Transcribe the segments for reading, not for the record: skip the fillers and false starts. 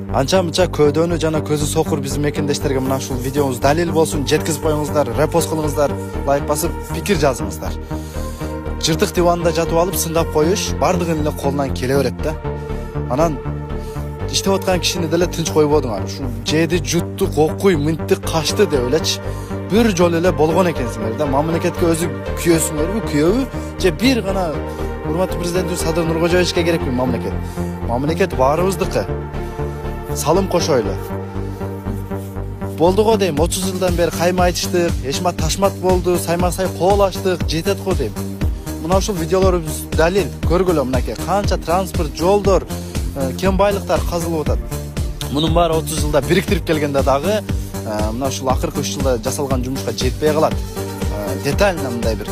Анча-мынча көдөнү жана көзү сокур биздин мекендештерге мына ушул видеобуз далил болсун, жеткизип коюңуздар, репост кылыңыздар, лайк басып, пикир жазыңыздар. Жыртык диванда жатып алып сындап коюш бардыгын эле колунан келе берет да. Анан иштеп аткан кишини деле тынч койбодуңар. Ушу жеди, жутту, кокуй, мынтты, качты деп элечи бир жолу эле болгон экенсиңер да. Мамлекетке өзү күйөсүңөрбү, күйөбү же бир гана урматтуу президентибиз Садыр Нуркожоевичке керекпи мамлекет? Мамлекет баарыбыздыкы. Салым кошойлу. Болду го дейм, 30 жылдан бери кайма айтыштык, эшмат ташмат болду, сайма-сай коолаштык, жетет го дейм. Мына ушул видеолорубуз далил, көргүлө мынакей, канча транспорт, жолдор, кен байлыктар казылып атат. Мунун баары 30 жылда бириктирип келгенде дагы, мына ушул акыркы 3 жылда жасалган жумушка жетпей калат. Детально мындай бир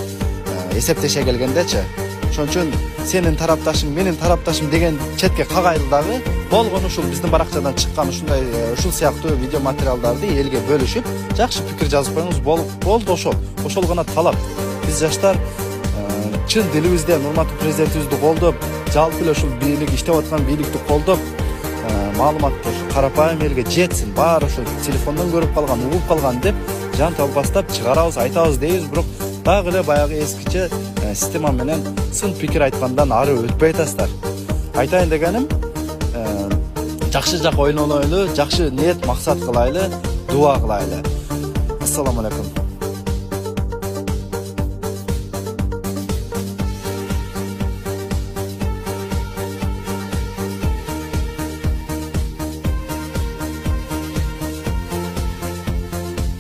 эсептеше келгендечи. Ошон үчүн сенин тарапташың, менин тарапташым деген четке кагайлы дагы болгон ушул биздин баракчадан чыккан ушундай ушул сыяктуу видео материалдарды элге бөлүшүп, жакшы пикир жазып коюңуз. Болду ошол. Ошол гана талап. Биз жаштар чын дилибизден урматтуу президентибизди колдоп, жалпы эле ушул бийлик иштеп аткан бийликти колдоп, маалыматтар карапайым элге жетсин. Баары ушул телефондон көрүп калган, угуп калган деп жан талбастап чыгарабыз, айтабыз дейбиз, бирок дагы эле баягы эскиче система менен сын пикир айткандан ары өтпөй атасыздар. Айтайын дегеним, жакшы жак ойлонойлу, жакшы ниет максат кылайлы, дуа кылайлы. Ассаламу алейкум.